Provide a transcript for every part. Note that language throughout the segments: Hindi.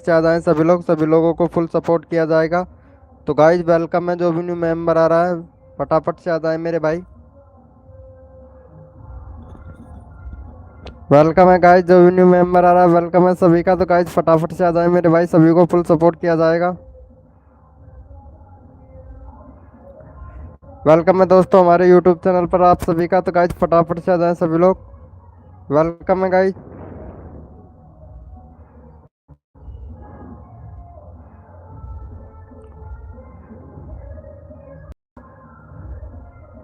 से आ जाएं सभी लोग, सभी लोगों को फुल सपोर्ट किया जाएगा। तो गाइज वेलकम है, जो भी न्यू मेंबर आ रहा है फटाफट से आ जाए मेरे भाई। वेलकम है गाइज, जो भी न्यू मेंबर आ रहा है वेलकम है सभी का। तो गाइज फटाफट से आ जाए मेरे भाई, सभी को फुल सपोर्ट किया जाएगा। वेलकम है दोस्तों हमारे यूट्यूब चैनल पर आप सभी का। तो गाइज फटाफट से आ जाए सभी लोग, वेलकम है गाइज।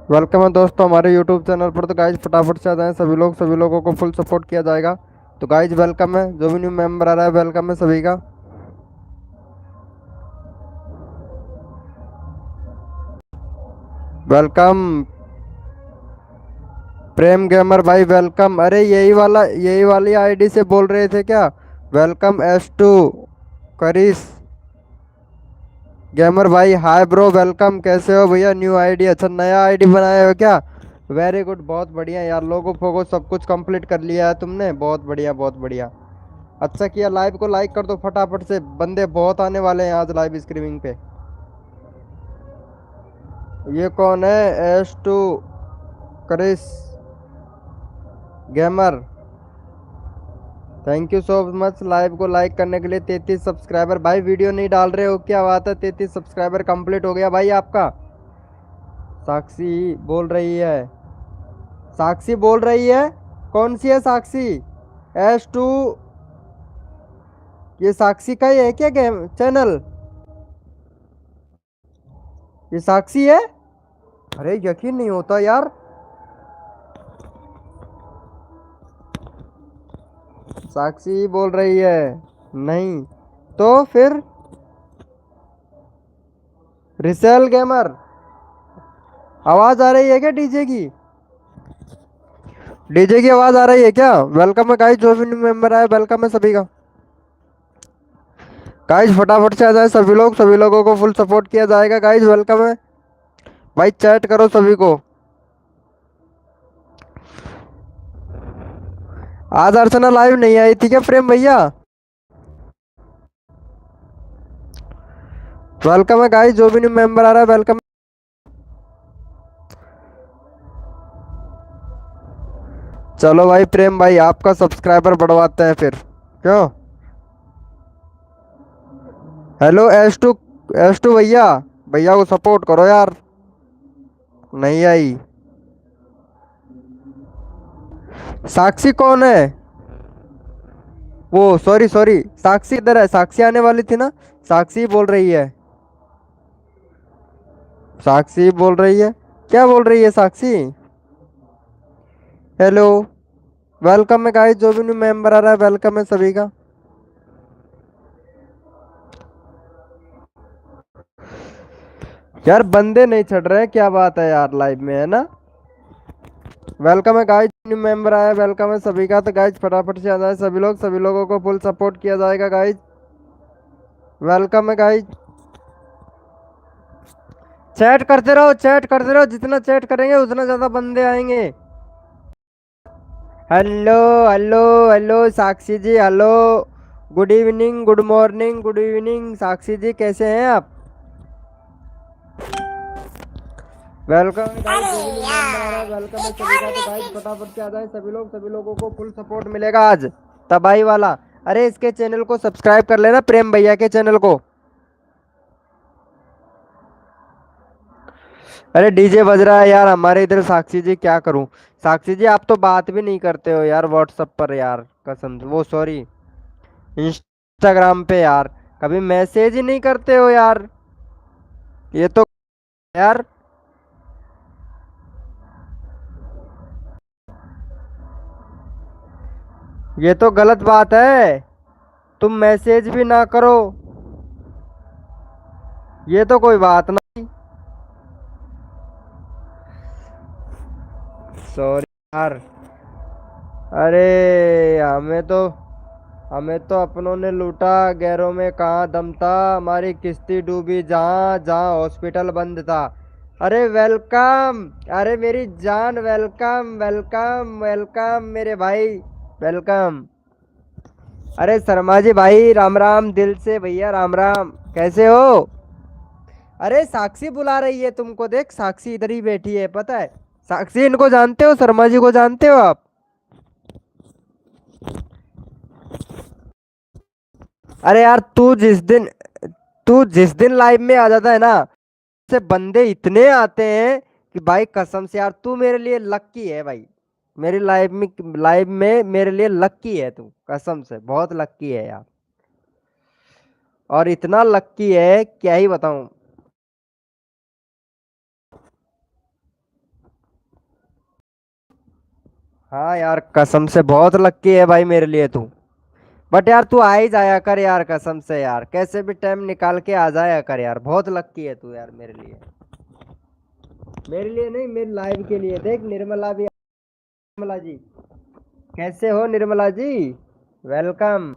वेलकम है दोस्तों हमारे यूट्यूब चैनल पर। तो गाइज फटाफट से आ जाएं सभी लोग, सभी लोगों को फुल सपोर्ट किया जाएगा। तो गाइज वेलकम है, जो भी न्यू मेंबर आ रहा है वेलकम है सभी का। वेलकम प्रेम गेमर भाई, वेलकम। अरे यही वाली आईडी से बोल रहे थे क्या? वेलकम S2 करिस गेमर भाई, हाय ब्रो, वेलकम। कैसे हो भैया? न्यू आईडी, अच्छा नया आईडी बनाए हो क्या? वेरी गुड, बहुत बढ़िया यार। लोगो फोगो सब कुछ कंप्लीट कर लिया है तुमने, बहुत बढ़िया बहुत बढ़िया। अच्छा किया, लाइव को लाइक कर दो फटाफट से, बंदे बहुत आने वाले हैं आज लाइव स्ट्रीमिंग पे। ये कौन है? S2 Chris gamer, thank you so much live को लाइक करने के लिए। 33 सब्सक्राइबर भाई, वीडियो नहीं डाल रहे हो क्या बात है? 33 सब्सक्राइबर कंप्लीट हो गया भाई आपका। साक्षी बोल रही है, साक्षी बोल रही है। कौन सी है साक्षी? S2, ये साक्षी का ही है क्या गेम चैनल? ये साक्षी है? अरे यकीन नहीं होता यार, साक्षी बोल रही है। नहीं तो फिर रिसेल गेमर, आवाज आ रही है क्या डीजे की? डीजे की आवाज आ रही है क्या? वेलकम है गाइस, जो भी न्यू मेंबर आए वेलकम है सभी का। गाइस फटाफट से आ जाए सभी लोग, सभी लोगों को फुल सपोर्ट किया जाएगा। गाइस वेलकम है भाई, चैट करो सभी को। आज अर्चना लाइव नहीं आई थी क्या प्रेम भैया? वेलकम है गाइस, जो भी न्यू मेंबर आ रहा है वेलकम। चलो भाई प्रेम भाई, आपका सब्सक्राइबर बढ़वाते हैं फिर, क्यों? हेलो S2 भैया, भैया को सपोर्ट करो यार। नहीं आई। साक्षी कौन है? वो सॉरी सॉरी, साक्षी इधर है, साक्षी आने वाली थी ना। साक्षी बोल रही है, साक्षी बोल रही है। क्या बोल रही है साक्षी? हेलो, वेलकम है गाइस, जो भी न्यू मेंबर आ रहा है वेलकम है सभी का। यार बंदे नहीं चढ़ रहे, क्या बात है यार लाइव में, है ना? वेलकम है गाइस, न्यू मेंबर आया वेलकम है सभी का। तो गाइस फटाफट से आ जाए सभी लोग, सभी लोगों को फुल सपोर्ट किया जाएगा गाइस। वेलकम है गाइस, चैट करते रहो, चैट करते रहो, जितना चैट करेंगे उतना ज्यादा बंदे आएंगे। Hello hello hello Sakshi ji, hello. Good evening, good morning, good evening Sakshi ji, कैसे हैं आप? वेलकम गाइस, जो भी न्यू मेंबर आ रहा है वेलकम है सभी का। तो गाइस फटाफट से आ जाए सभी लोग, सभी लोगों को फुल सपोर्ट मिलेगा आज तबाही वाला। अरे इसके चैनल को सब्सक्राइब कर लेना, प्रेम भैया के चैनल को। अरे डीजे बज रहा है यार हमारे इधर, साक्षी जी क्या करूं? साक्षी जी आप तो बात भी नहीं करते हो यार व्हाट्सएप पर यार, कसम वो सॉरी इंस्टाग्राम पे यार, कभी मैसेज ही नहीं करते हो यार। ये तो यार, ये तो गलत बात है, तुम मैसेज भी ना करो, ये तो कोई बात नहीं। सॉरी यार। अरे हमें तो अपनों ने लूटा, गैरों में कहाँ दम था, हमारी किस्ती डूबी जहाँ जहाँ हॉस्पिटल बंद था। अरे वेलकम, अरे मेरी जान, वेलकम वेलकम वेलकम मेरे भाई, वेलकम। अरे शर्मा जी भाई, राम राम दिल से भैया, राम राम। कैसे हो? अरे साक्षी बुला रही है तुमको, देख साक्षी इधर ही बैठी है, पता है? साक्षी, इनको जानते हो? शर्मा जी को जानते हो आप? अरे यार, तू जिस दिन लाइव में आ जाता है ना, से बंदे इतने आते हैं कि भाई कसम से यार, तू मेरे लिए लक्की है भाई। मेरी लाइव में मेरे लिए लक्की है तू, कसम से बहुत लक्की है यार। और इतना लक्की है क्या ही बताऊं। हाँ यार, कसम से बहुत लक्की है भाई मेरे लिए तू। बट यार तू आ ही जाया कर यार, कसम से यार, कैसे भी टाइम निकाल के आ जाया कर यार, बहुत लक्की है तू यार मेरे लिए। मेरे लिए नहीं, मेरी लाइव के लिए। देख निर्मला भी, निर्मला जी, कैसे हो निर्मला जी? वेलकम।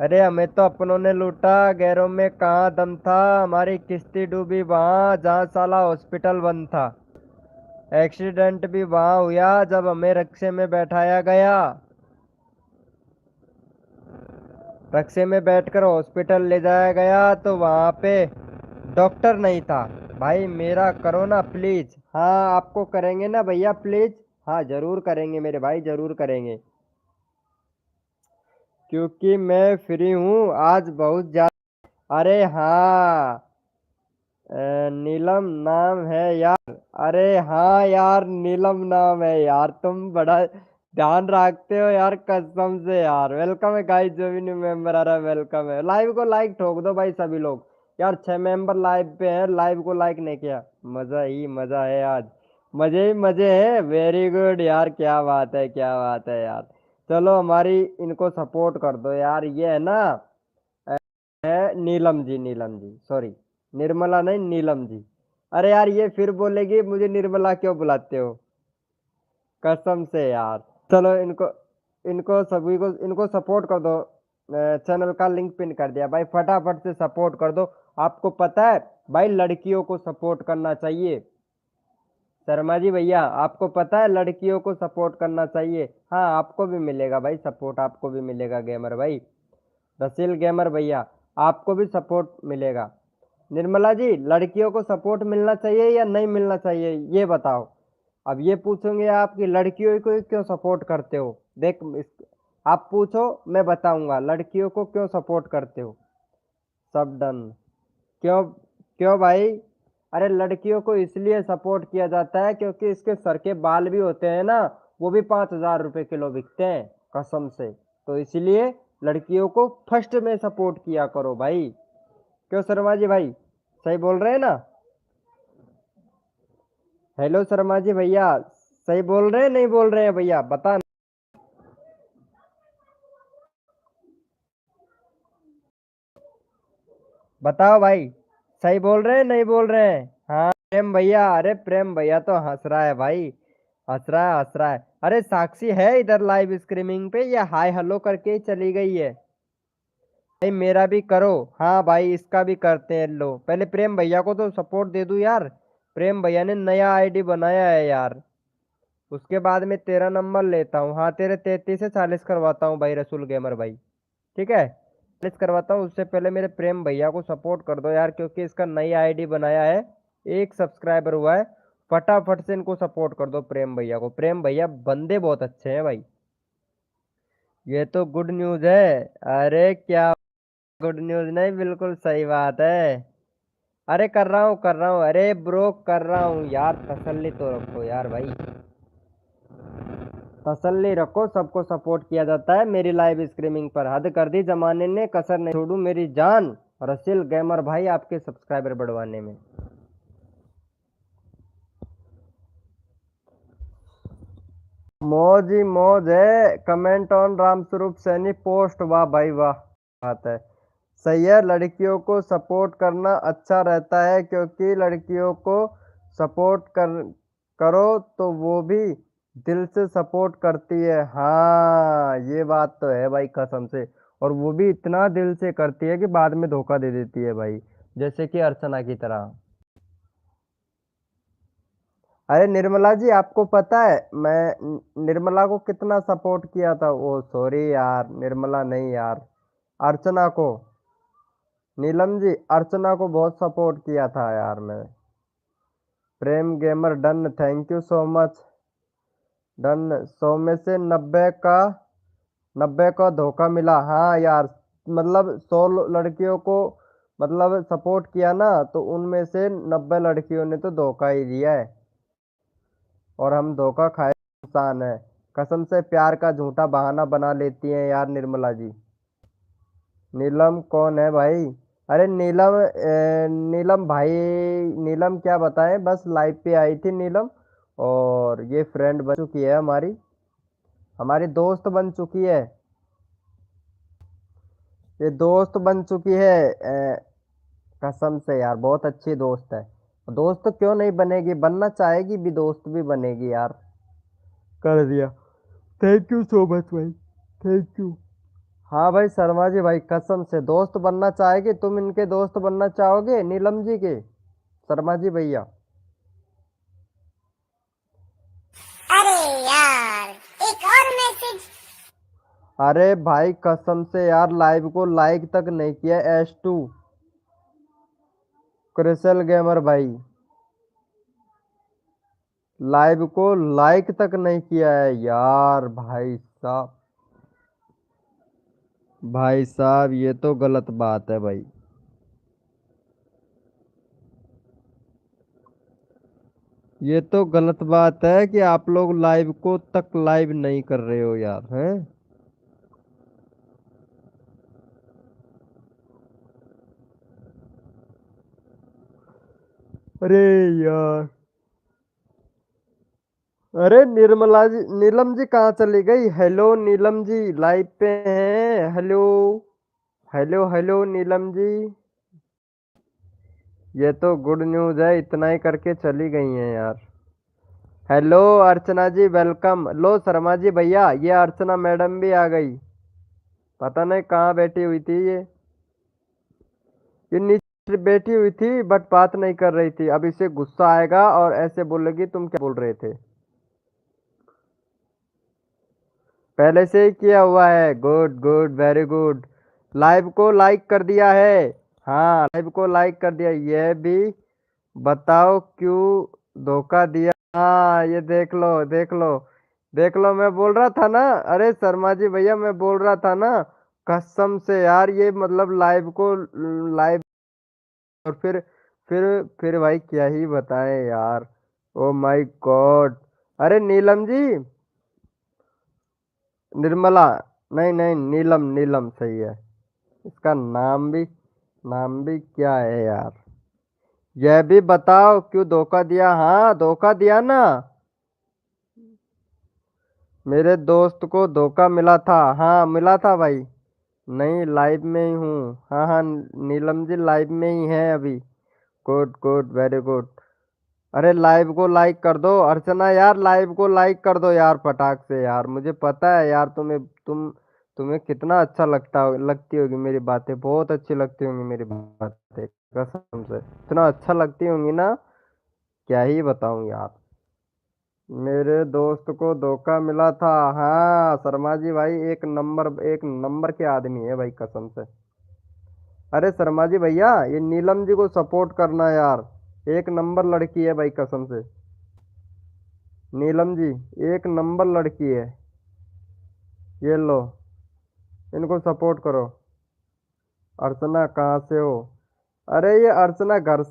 अरे हमें तो अपनों ने लूटा, गैरों में कहाँ दम था। हमारी किस्ती डूबी वहां जहाँ साला हॉस्पिटल बंद था। एक्सीडेंट भी वहां हुआ जब हमें रिक्शे में बैठाया गया। रिक्शे में बैठकर हॉस्पिटल ले जाया गया तो वहां पे डॉक्टर नहीं था। भाई मेरा करो ना प्लीज। हाँ आपको करेंगे ना भैया, प्लीज। हाँ जरूर करेंगे मेरे भाई, जरूर करेंगे। क्योंकि मैं फ्री हूँ आज बहुत ज्यादा। अरे हाँ, नीलम नाम है यार। अरे हाँ यार, नीलम नाम है यार। तुम बड़ा ध्यान रखते हो यार, कसम से यार। वेलकम है गाइस, जो भी न्यू मेंबर आ रहा है वेलकम है। लाइव को लाइक ठोक दो भाई सभी लोग। यार 6 मेंबर लाइव पे हैं, लाइव को लाइक नहीं किया। मजा ही मजा है आज, मजे ही मजे हैं। वेरी गुड यार, क्या बात है, क्या बात है यार। चलो हमारी इनको सपोर्ट कर दो यार, ये है ना, है नीलम जी, नीलम जी सॉरी, निर्मला नहीं नीलम जी। अरे यार ये फिर बोलेगी मुझे निर्मला क्यों बुलाते हो, कसम से यार। चलो इनको, इनको सभी को इनको सपोर्ट कर दो। चैनल का लिंक पिन कर दिया भाई, फटाफट से सपोर्ट कर दो। आपको पता है भाई, लड़कियों को सपोर्ट करना चाहिए। शर्मा जी भैया, आपको पता है लड़कियों को सपोर्ट करना चाहिए। हाँ आपको भी मिलेगा भाई सपोर्ट, आपको भी मिलेगा गेमर भाई। रसील गेमर भैया, आपको भी सपोर्ट मिलेगा। निर्मला जी, लड़कियों को सपोर्ट मिलना चाहिए या नहीं मिलना चाहिए, ये बताओ। अब ये पूछोगे आप कि लड़कियों को क्यों सपोर्ट करते हो, देख आप पूछो, मैं बताऊंगा लड़कियों को क्यों सपोर्ट करते हो। सब डन। क्यों? क्यों भाई? अरे लड़कियों को इसलिए सपोर्ट किया जाता है क्योंकि इसके सर के बाल भी होते हैं ना, वो भी 5,000 रुपए किलो बिकते हैं, कसम से। तो इसलिए लड़कियों को फर्स्ट में सपोर्ट किया करो भाई। क्यों शर्मा जी भाई, सही बोल रहे हैं ना? हेलो शर्मा जी भैया, सही बोल रहे हैं नहीं बोल रहे हैं भैया, बता। बताओ भाई, सही बोल रहे हैं नहीं बोल रहे हैं? हाँ प्रेम भैया, अरे प्रेम भैया तो हंस रहा है भाई, हंस रहा है, हंस रहा है। अरे साक्षी है इधर लाइव स्ट्रीमिंग पे, या हाय हेलो करके ही चली गई है? भाई मेरा भी करो। हाँ भाई इसका भी करते हैं, लो पहले प्रेम भैया को तो सपोर्ट दे दूं यार। प्रेम भैया ने नया आईडी बनाया है यार। उसके बाद में तेरा नंबर लेता हूँ। हाँ तेरे 33 से 40 करवाता हूँ भाई, रसूल गेमर भाई। ठीक है, 40 करवाता हूँ। उससे पहले मेरे प्रेम भैया को सपोर्ट कर दो यार, क्योंकि इसका नई आईडी बनाया है, 1 सब्सक्राइबर हुआ है। फटाफट से इनको सपोर्ट कर दो प्रेम भैया को। प्रेम भैया बंदे बहुत अच्छे हैं भाई। ये तो गुड न्यूज है। अरे क्या गुड न्यूज नहीं, बिल्कुल सही बात है। अरे कर रहा हूँ, कर रहा हूँ, अरे ब्रो कर रहा हूँ यार, तसल्ली तो रखो यार भाई, तसल्ली रखो। सबको सपोर्ट किया जाता है मेरी लाइव स्ट्रीमिंग पर, हद कर दी जमाने ने, कसर नहीं छोड़ू मेरी जान। रसील गेमर भाई आपके सब्सक्राइबर बढ़वाने में। मौज ही मौज है। Comment on Ramswaroop Saini post, वाह भाई वाह, बात है। सही है, लड़कियों को सपोर्ट करना अच्छा रहता है, क्योंकि लड़कियों को सपोर्ट करो तो वो भी दिल से सपोर्ट करती है। हाँ ये बात तो है भाई, कसम से। और वो भी इतना दिल से करती है कि बाद में धोखा दे देती है भाई, जैसे कि अर्चना की तरह। अरे निर्मला जी, आपको पता है मैं निर्मला को कितना सपोर्ट किया था? वो सॉरी यार, निर्मला नहीं यार, अर्चना को। नीलम जी, अर्चना को बहुत सपोर्ट किया था यार मैं। Prem gamer done, thank you so much. Done. 100 में से 90 का धोखा मिला, हाँ यार। मतलब 100 लड़कियों को मतलब सपोर्ट किया ना, तो उनमें से 90 लड़कियों ने तो धोखा ही दिया है। और हम धोखा खाए इंसान है। कसम से प्यार का झूठा बहाना बना लेती हैं यार निर्मला जी। नीलम कौन है भाई? अरे नीलम, नीलम भाई, नीलम क्या बताएं, बस लाइव पे आई थी नीलम। और ये फ्रेंड बन चुकी है हमारी, हमारी दोस्त बन चुकी है। ये दोस्त बन चुकी है। कसम से यार बहुत अच्छी दोस्त है। दोस्त क्यों नहीं बनेगी, बनना चाहेगी भी, दोस्त भी बनेगी यार। कर दिया। थैंक यू सो मच भाई, थैंक यू। हाँ भाई शर्मा जी भाई, कसम से दोस्त बनना चाहेगी, तुम इनके दोस्त बनना चाहोगे नीलम जी के? शर्मा जी भैया। अरे यार, एक और मैसेज। अरे भाई कसम से यार, लाइव को लाइक तक नहीं किया S2 क्रिसल गेमर भाई। लाइव को लाइक तक नहीं किया है यार भाई साहब। भाई साहब ये तो गलत बात है भाई। ये तो गलत बात है कि आप लोग लाइव को तक लाइव नहीं कर रहे हो यार, हैं? अरे यार। अरे निर्मला जी, नीलम जी कहाँ चली गई? हेलो नीलम जी, लाइव पे हैं? Hello, hello, hello Neelam ji. ये तो गुड न्यूज़ है, इतना ही करके चली गई हैं यार। हेलो अर्चना जी, वेलकम। लो शर्मा जी भैया, ये अर्चना मैडम भी आ गई। पता नहीं कहाँ बैठी हुई थी ये नीचे बैठी हुई थी, बट बात नहीं कर रही थी। अब इसे गुस्सा आएगा और ऐसे बोलेगी तुम क्या बोल रहे थे। पहले से ही किया हुआ है, good good, very good. Live को लाइक कर दिया है। हाँ लाइव को लाइक कर दिया। यह भी बताओ क्यों धोखा दिया? हाँ ये देख लो, देख लो, देख लो, मैं बोल रहा था ना। अरे शर्मा जी भैया, मैं बोल रहा था ना। कसम से यार, ये मतलब लाइव को लाइव। और फिर भाई क्या ही बताएं यार। Oh my God. अरे नीलम जी, निर्मला, नहीं नहीं, नीलम, नीलम सही है। इसका नाम भी क्या है यार? यह भी बताओ क्यों धोखा दिया? हाँ धोखा दिया ना। मेरे दोस्त को धोखा मिला था, हाँ मिला था भाई। नहीं लाइव में ही हूँ। हाँ हाँ नीलम जी लाइव में ही है अभी। Good good, very good. अरे लाइव को लाइक कर दो अर्चना यार, लाइव को लाइक कर दो यार फटाक से यार। मुझे पता है यार, तुम्हें कितना अच्छा लगती होगी मेरी बातें, बहुत अच्छी लगती होंगी मेरी बातें। कसम से इतना अच्छा लगती होंगी ना, क्या ही बताऊं यार। मेरे दोस्त को धोखा मिला था, हाँ शर्मा जी भाई, एक नंबर के आदमी है भाई, कसम से। अरे शर्मा जी भैया, ये नीलम जी को सपोर्ट करना यार। एक नंबर लड़की है भाई, कसम से। नीलम जी एक नंबर लड़की है। ये लो, इनको सपोर्ट करो। अर्चना कहाँ से हो? अरे ये अर्चना घर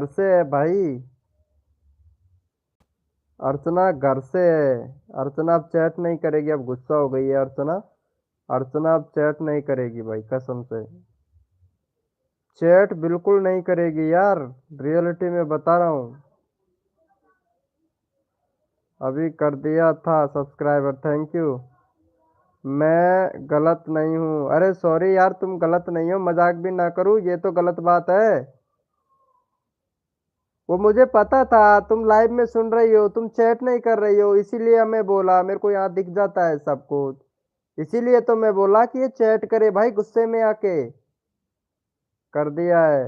से है भाई। अर्चना घर से है। अर्चना अब चैट नहीं करेगी, अब गुस्सा हो गई है अर्चना। अर्चना अब चैट नहीं करेगी भाई, कसम से। चैट बिल्कुल नहीं करेगी यार, रियलिटी में बता रहा हूँ। अभी कर दिया था सब्सक्राइबर, थैंक यू। मैं गलत नहीं हूँ, अरे सॉरी यार, तुम गलत नहीं हो, मजाक भी ना करूँ, ये तो गलत बात है। वो मुझे पता था, तुम लाइव में सुन रही हो, तुम चैट नहीं कर रही हो, इसीलिए हमें बोला, मेरे को यहाँ दिख जाता है सब कुछ। इसीलिए तो मैं बोला कि ये चैट करे भाई, गुस्से में आके। कर दिया है।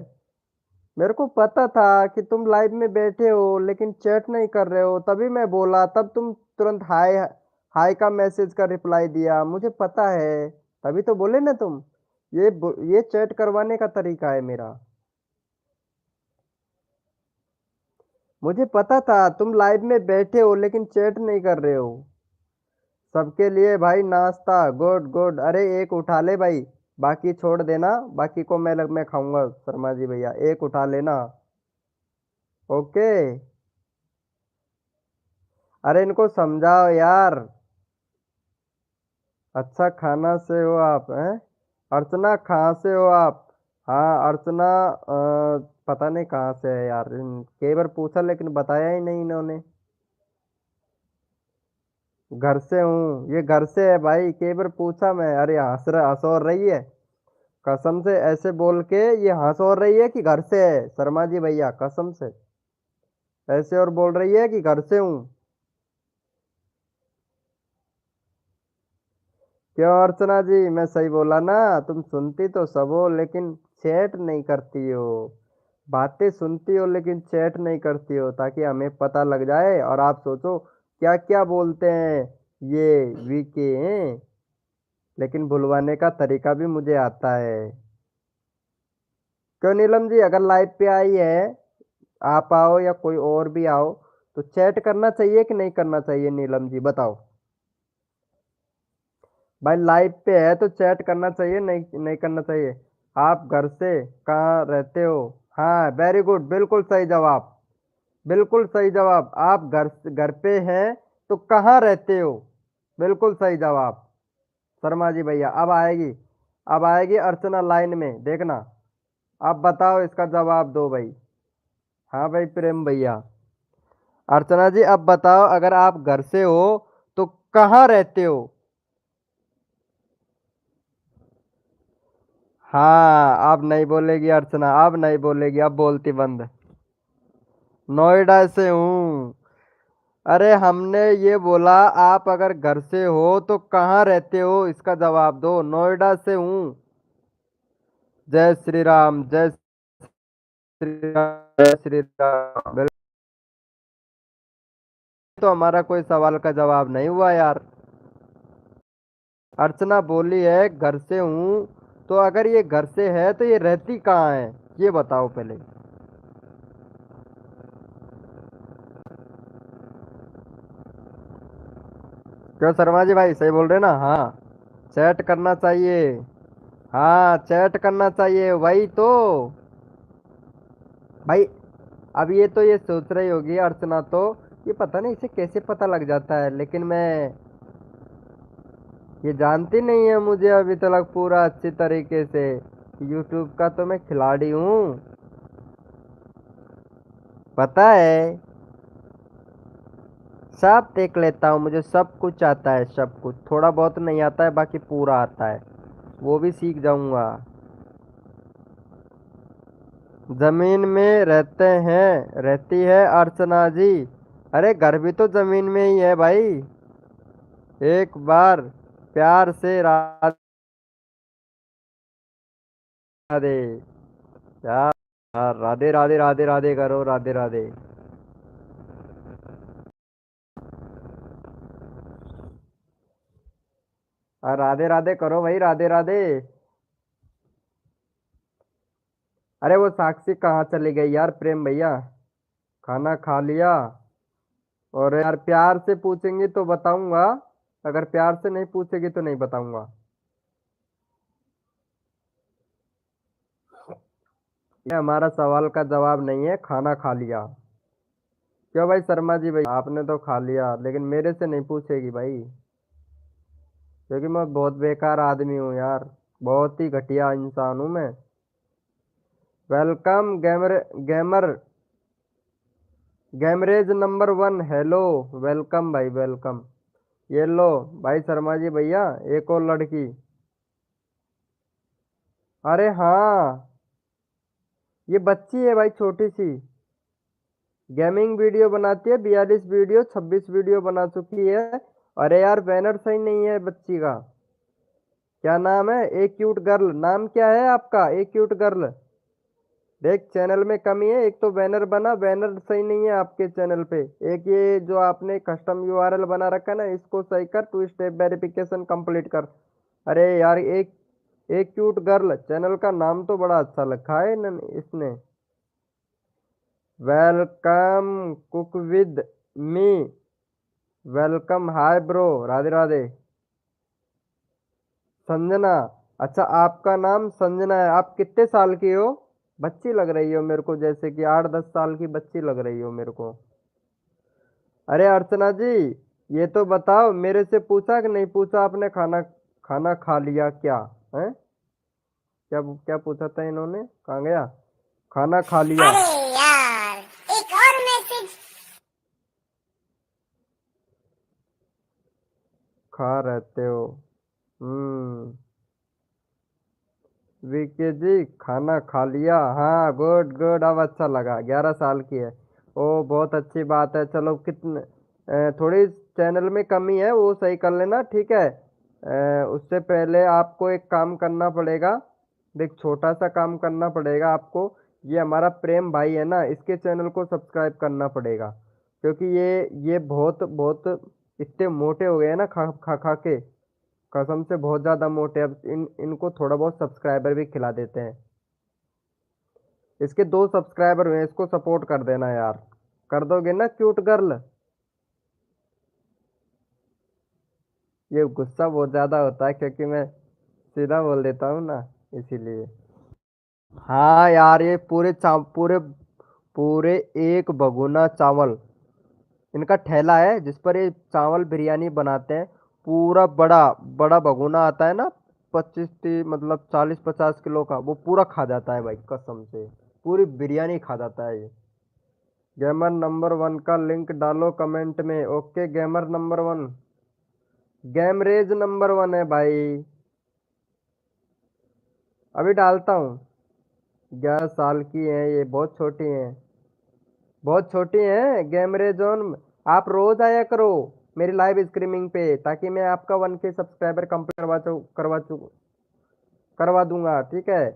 मेरे को पता था कि तुम लाइव में बैठे हो लेकिन चैट नहीं कर रहे हो, तभी मैं बोला, तब तुम तुरंत हाय हाय का मैसेज का रिप्लाई दिया, मुझे पता है, तभी तो बोले ना तुम। ये चैट करवाने का तरीका है मेरा। मुझे पता था तुम लाइव में बैठे हो लेकिन चैट नहीं कर रहे हो। सबके लिए भाई नाश्ता, गुड गुड। अरे एक उठा ले भाई, बाकी छोड़ देना, बाकी को मैं खाऊंगा शर्मा जी भैया, एक उठा लेना। ओके। अरे इनको समझाओ यार। अच्छा खाना से हो आप हैं? अर्चना कहाँ से हो आप? हाँ अर्चना, पता नहीं कहाँ से है यार, कई बार पूछा लेकिन बताया ही नहीं इन्होंने। घर से हूँ, ये घर से है भाई, कई बार पूछा मैं। अरे हंस और रही है, कसम से ऐसे बोल के ये हंस और रही है कि घर से है शर्मा जी भैया, कसम से ऐसे और बोल रही है कि घर से हूँ। क्यों अर्चना जी, मैं सही बोला ना? तुम सुनती तो सब हो लेकिन चैट नहीं करती हो। बातें सुनती हो लेकिन चैट नहीं करती हो, ताकि हमें पता लग जाए और आप सोचो क्या क्या बोलते हैं ये वीके हैं। लेकिन बुलवाने का तरीका भी मुझे आता है। क्यों नीलम जी, अगर लाइव पे आई है, आप आओ या कोई और भी आओ, तो चैट करना चाहिए कि नहीं करना चाहिए नीलम जी, बताओ। भाई लाइव पे है तो चैट करना चाहिए, नहीं नहीं करना चाहिए? आप घर से कहाँ रहते हो? हाँ वेरी गुड, बिल्कुल सही जवाब। बिल्कुल सही जवाब, आप घर घर पे हैं तो कहाँ रहते हो? बिल्कुल सही जवाब। शर्मा जी भैया अब आएगी, अब आएगी अर्चना लाइन में, देखना। आप बताओ, इसका जवाब दो भाई। हाँ भाई प्रेम भैया। अर्चना जी अब बताओ, अगर आप घर से हो तो कहाँ रहते हो? हाँ अब नहीं बोलेगी अर्चना, अब नहीं बोलेगी, अब बोलती बंद। नोएडा से हूँ। अरे हमने ये बोला, आप अगर घर से हो तो कहाँ रहते हो, इसका जवाब दो। नोएडा से हूँ। जय श्री राम, जय श्री राम, जय श्री राम। तो हमारा कोई सवाल का जवाब नहीं हुआ यार। अर्चना बोली है घर से हूँ, तो अगर ये घर से है तो ये रहती कहाँ है, ये बताओ पहले। क्यों शर्मा जी भाई, सही बोल रहे ना? हाँ चैट करना चाहिए। हाँ चैट करना चाहिए, वही तो। भाई अब ये सोच रही होगी अर्चना तो, ये पता नहीं इसे कैसे पता लग जाता है, लेकिन मैं, ये जानती नहीं है मुझे अभी तक पूरा अच्छी तरीके से। यूट्यूब का तो मैं खिलाड़ी हूँ, पता है। सब देख लेता हूँ, मुझे सब कुछ आता है, सब कुछ, थोड़ा बहुत नहीं आता है, बाकी पूरा आता है, वो भी सीख जाऊंगा। जमीन में रहते हैं, रहती है अर्चना जी। अरे घर भी तो जमीन में ही है भाई। एक बार प्यार से राधे राधे। यार राधे राधे राधे राधे करो, राधे राधे। राधे राधे करो भाई, राधे राधे। अरे वो साक्षी कहाँ चली गई यार प्रेम भैया? खाना खा लिया? और यार प्यार से पूछेंगी तो बताऊंगा, अगर प्यार से नहीं पूछेगी तो नहीं बताऊंगा। ये हमारा सवाल का जवाब नहीं है, खाना खा लिया। क्यों भाई शर्मा जी भाई, आपने तो खा लिया लेकिन मेरे से नहीं पूछेगी भाई, क्योंकि मैं बहुत बेकार आदमी हूँ यार, बहुत ही घटिया इंसान हूँ मैं। वेलकम गेमर, गेमर, गेमरेज नंबर वन, हेलो। वेलकम भाई वेलकम। ये लो भाई शर्मा जी भैया, एक और लड़की। अरे हाँ, ये बच्ची है भाई छोटी सी, गेमिंग वीडियो बनाती है, 42 वीडियो 26 वीडियो बना चुकी है। अरे यार बैनर सही नहीं है बच्ची का। क्या नाम है? एक क्यूट गर्ल, नाम क्या है आपका? एक क्यूट गर्ल। देख चैनल में कमी है, एक तो बैनर बना, बैनर सही नहीं है आपके चैनल पे। एक ये जो आपने कस्टम यूआरएल बना रखा है ना, इसको सही कर, टू स्टेप वेरिफिकेशन कंप्लीट कर। अरे यार, एक एक क्यूट गर्ल, चैनल का नाम तो बड़ा अच्छा लिखा है इसने। Welcome cook with me, welcome, hi bro, Radhe Radhe. Sanjana, अच्छा आपका नाम संजना है। आप कितने साल की हो? बच्ची लग रही हो मेरे को, जैसे कि 8-10 साल की बच्ची लग रही हो मेरे को। अरे अर्चना जी, ये तो बताओ, मेरे से पूछा कि नहीं पूछा आपने, खाना खाना खा लिया क्या? है, क्या क्या पूछा था इन्होंने, कहाँ गया? खाना खा लिया? अरे यार, एक और मैसेज। खा रहते हो? हम्म। वीके जी, खाना खा लिया, हाँ गुड गुड, अब अच्छा लगा, 11 साल की है। ओ बहुत अच्छी बात है। चलो कितने थोड़ी चैनल में कमी है, वो सही कर लेना, ठीक है। उससे पहले आपको एक काम करना पड़ेगा। देख, छोटा सा काम करना पड़ेगा आपको। ये हमारा प्रेम भाई है ना, इसके चैनल को सब्सक्राइब करना पड़ेगा, क्योंकि ये बहुत बहुत इतने मोटे हो गए हैं ना, खा खा खा के, कसम से बहुत ज्यादा मोटे। अब इनको थोड़ा बहुत सब्सक्राइबर भी खिला देते हैं। इसके 2 सब्सक्राइबर हुए हैं, इसको सपोर्ट कर देना यार। कर दोगे ना क्यूट गर्ल? ये गुस्सा बहुत ज्यादा होता है, क्योंकि मैं सीधा बोल देता हूँ ना, इसीलिए। हाँ यार, ये पूरे पूरे एक भगोना चावल इनका ठेला है, जिस पर ये चावल बिरयानी बनाते हैं। पूरा बड़ा बड़ा भगोना आता है ना, 25-30 मतलब 40-50 किलो का, वो पूरा खा जाता है भाई, कसम से पूरी बिरयानी खा जाता है ये। गेमर नंबर 1 का लिंक डालो कमेंट में। ओके गेमर नंबर 1, गेमरेज नंबर 1 है भाई, अभी डालता हूँ। 11 साल की है ये, बहुत छोटी है, बहुत छोटी है गेमरेज जोन। आप रोज आया करो मेरी लाइव स्ट्रीमिंग पे, ताकि मैं आपका 1K सब्सक्राइबर कंप्लीट करवा दूंगा, ठीक है।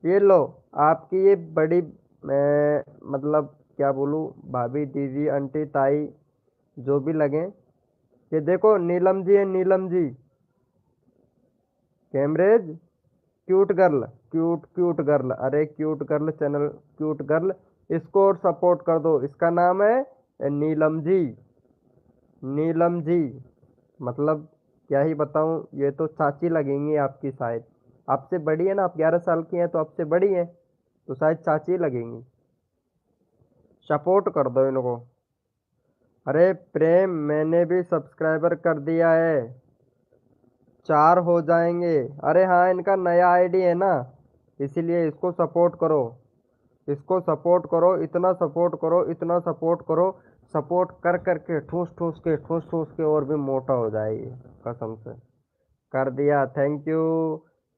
ये लो, आपकी ये बड़ी, मैं मतलब क्या बोलूँ, भाभी, दीदी, आंटी, ताई, जो भी लगे, ये देखो नीलम जी है, नीलम जी। कैमरेज cute girl, cute cute girl, अरे cute girl channel, cute girl, इसको और सपोर्ट कर दो। इसका नाम है नीलम जी, नीलम जी। मतलब क्या ही बताऊं, ये तो चाची लगेंगी आपकी शायद। आपसे बड़ी है ना, आप 11 साल की हैं, तो आपसे बड़ी है, तो शायद चाची लगेंगी। सपोर्ट कर दो इनको। अरे प्रेम, मैंने भी सब्सक्राइबर कर दिया है, 4 हो जाएंगे। अरे हाँ, इनका नया आईडी है ना, इसीलिए इसको सपोर्ट करो, इसको सपोर्ट करो, इतना सपोर्ट करो, इतना सपोर्ट करो। सपोर्ट कर करके ठूस ठूस के और भी मोटा हो जाएगी, कसम से। कर दिया, थैंक यू,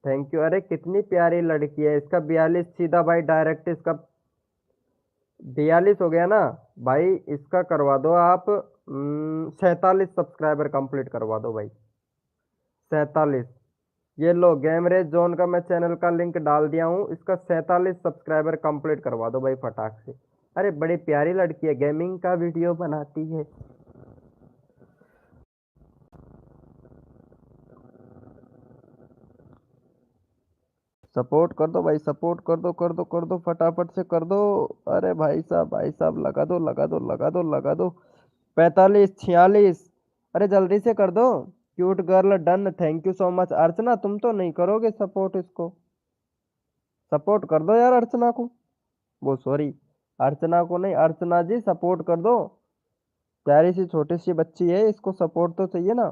थैंक यू। अरे कितनी प्यारी लड़की है, इसका 42 सीधा भाई, डायरेक्ट इसका 42 हो गया ना भाई। इसका करवा दो आप 47 सब्सक्राइबर कंप्लीट करवा दो भाई, 47। ये लो, गेमरेज जोन का मैं चैनल का लिंक डाल दिया हूँ, इसका 47 सब्सक्राइबर कंप्लीट करवा दो भाई, फटाक से। अरे बड़ी प्यारी लड़की है, गेमिंग का वीडियो बनाती है। सपोर्ट कर दो भाई, सपोर्ट कर दो, कर दो, कर दो, फटाफट से कर दो। अरे भाई साहब, भाई साहब, लगा दो, लगा दो, लगा दो, लगा दो। 45, 46, अरे जल्दी से कर दो। Cute girl done, thank you so much. Archana, तुम तो नहीं करोगे सपोर्ट इसको? सपोर्ट कर दो यार अर्चना को, वो सॉरी, अर्चना को नहीं, अर्चना जी सपोर्ट कर दो। प्यारी सी छोटी सी बच्ची है, इसको सपोर्ट तो चाहिए ना।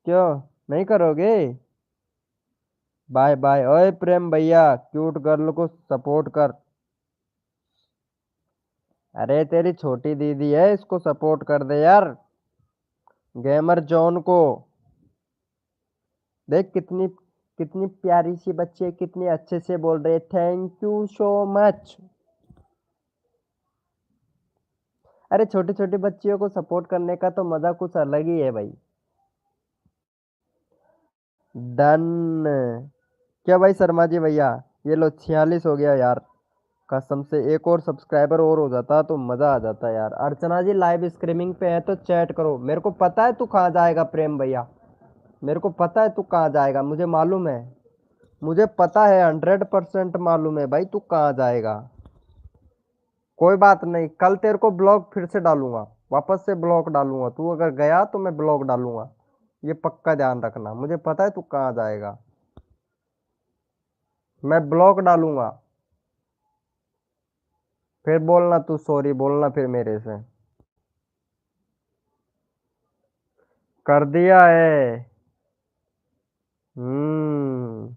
क्यों नहीं करोगे? Bye bye. ओए प्रेम भैया, क्यूट गर्ल को सपोर्ट कर। अरे तेरी छोटी दीदी है, इसको सपोर्ट कर दे यार, गेमर जॉन को। देख कितनी कितनी प्यारी सी बच्ची है, कितनी अच्छे से बोल रही है, थैंक यू सो मच। अरे छोटी छोटी बच्चियों को सपोर्ट करने का तो मजा कुछ अलग ही है भाई। डन। क्या भाई शर्मा जी भैया, ये लो 46 हो गया यार। कसम से एक और सब्सक्राइबर और हो जाता तो मजा आ जाता यार। अर्चना जी लाइव स्ट्रीमिंग पे है तो चैट करो। मेरे को पता है तू कहाँ जाएगा प्रेम भैया, मेरे को पता है तू कहाँ जाएगा, मुझे मालूम है। मुझे पता है 100% मालूम है भाई तू कहाँ जाएगा। कोई बात नहीं, कल तेरे को ब्लॉग फिर से डालूंगा, वापस से ब्लॉग डालूंगा। तू अगर गया तो मैं ब्लॉग डालूंगा, ये पक्का ध्यान रखना। मुझे पता है तू कहाँ जाएगा, मैं ब्लॉग डालूंगा। फिर बोलना तू सॉरी बोलना फिर मेरे से। कर दिया है। हम्म।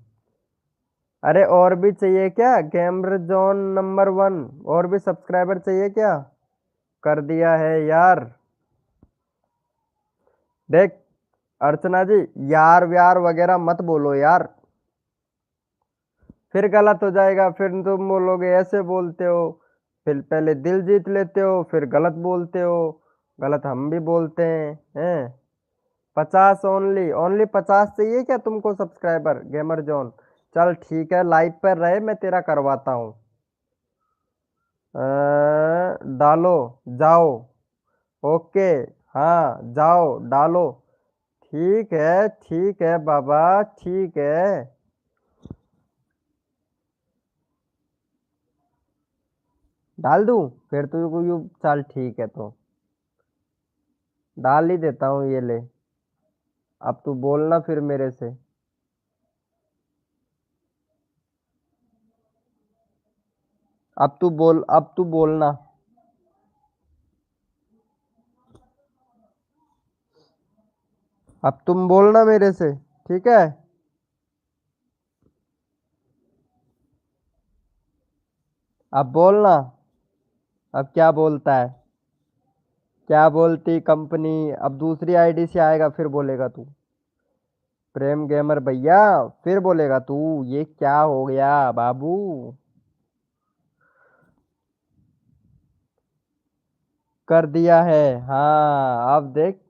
अरे और भी चाहिए क्या, गेमर जोन नंबर 1, और भी सब्सक्राइबर चाहिए क्या? कर दिया है यार। देख अर्चना जी, यार व्यार वगैरह मत बोलो यार, फिर गलत हो जाएगा। फिर तुम बोलोगे ऐसे बोलते हो, फिर पहले दिल जीत लेते हो फिर गलत बोलते हो। गलत हम भी बोलते हैं। 50 ओनली, ओनली 50 चाहिए क्या तुमको सब्सक्राइबर गेमर जोन? चल ठीक है, लाइव पर रहे, मैं तेरा करवाता हूँ। डालो, जाओ। ओके, हाँ जाओ डालो। ठीक है बाबा, ठीक है। डाल दूं? फिर तो यू, चल ठीक है तो डाल ही देता हूँ, ये ले। अब तू बोलना फिर मेरे से। अब तू बोल, अब तू बोलना। अब तुम बोलना मेरे से, ठीक है? अब बोलना। अब क्या बोलता है, क्या बोलती कंपनी? अब दूसरी आईडी से आएगा फिर बोलेगा तू प्रेम गेमर भैया, फिर बोलेगा तू। ये क्या हो गया बाबू? कर दिया है, हाँ अब देख,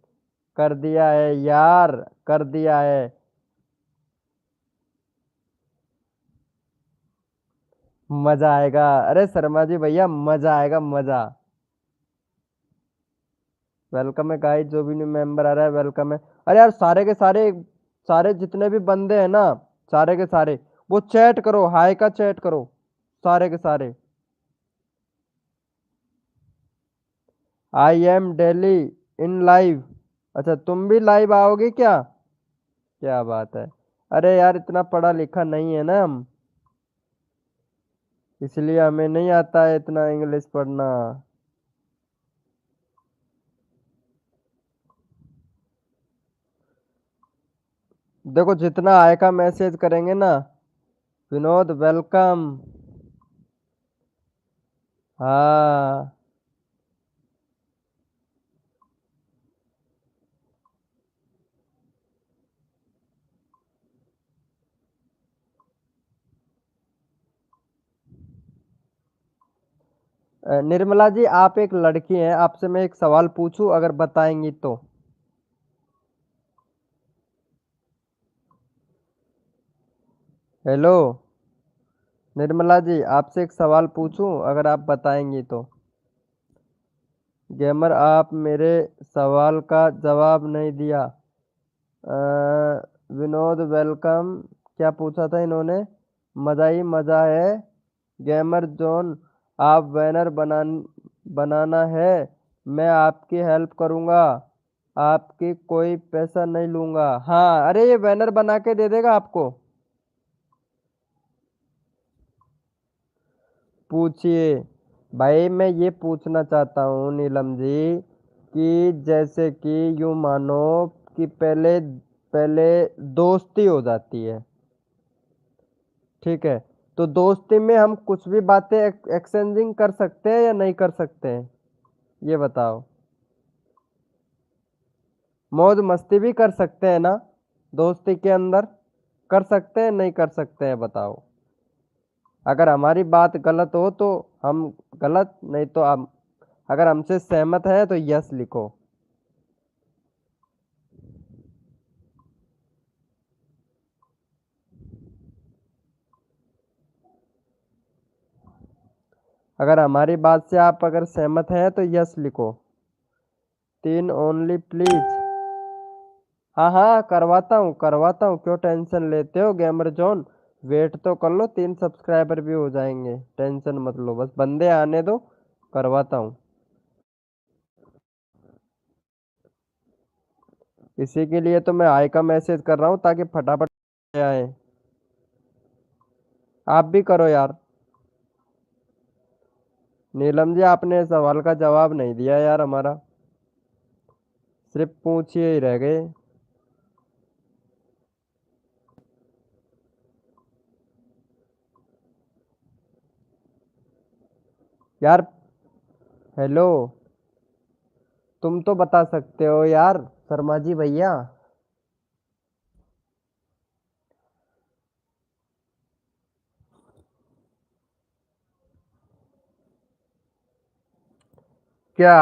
कर दिया है यार, कर दिया है। मजा आएगा, अरे शर्मा जी भैया मजा आएगा मजा। वेलकम है गाइस, जो भी न्यू मेंबर आ रहा है वेलकम है। अरे यार सारे के सारे, सारे जितने भी बंदे हैं ना, सारे के सारे वो चैट करो, हाय का चैट करो, सारे के सारे। I am daily in live. अच्छा तुम भी लाइव आओगे क्या? क्या बात है। अरे यार इतना पढ़ा लिखा नहीं है ना हम, इसलिए हमें नहीं आता है इतना इंग्लिश पढ़ना। देखो जितना आय का मैसेज करेंगे ना, विनोद वेलकम। हाँ। निर्मला जी आप एक लड़की हैं, आपसे मैं एक सवाल पूछूं अगर बताएंगी तो? हेलो निर्मला जी, आपसे एक सवाल पूछूं अगर आप बताएंगी तो? गेमर आप मेरे सवाल का जवाब नहीं दिया। विनोद वेलकम। क्या पूछा था इन्होंने? मजा ही मजा है। गेमर जोन, आप बैनर बनाना है, मैं आपकी हेल्प करूंगा, आपकी कोई पैसा नहीं लूंगा। हाँ अरे ये बैनर बना के दे देगा आपको। पूछिए। भाई मैं ये पूछना चाहता हूँ नीलम जी, कि जैसे कि यूं मानो कि पहले पहले दोस्ती हो जाती है, ठीक है? तो दोस्ती में हम कुछ भी बातें एक्सचेंजिंग कर सकते हैं या नहीं कर सकते हैं, ये बताओ। मौज मस्ती भी कर सकते हैं ना दोस्ती के अंदर? कर सकते हैं नहीं कर सकते हैं बताओ। अगर हमारी बात गलत हो तो हम गलत, नहीं तो हम, अगर हमसे सहमत है तो यस लिखो। अगर हमारी बात से आप अगर सहमत हैं तो यस लिखो। 3 ओनली प्लीज। हाँ हाँ, करवाता हूँ, क्यों टेंशन लेते हो गेमर जोन। वेट तो कर लो, 3 सब्सक्राइबर भी हो जाएंगे, टेंशन मत लो, बस बंदे आने दो, करवाता हूँ। इसी के लिए तो मैं हाई का मैसेज कर रहा हूँ ताकि फटाफट आए। आप भी करो यार। नीलम जी, आपने सवाल का जवाब नहीं दिया यार हमारा, सिर्फ पूछिए ही रह गए। यार हेलो, तुम तो बता सकते हो यार, शर्मा जी भैया। क्या?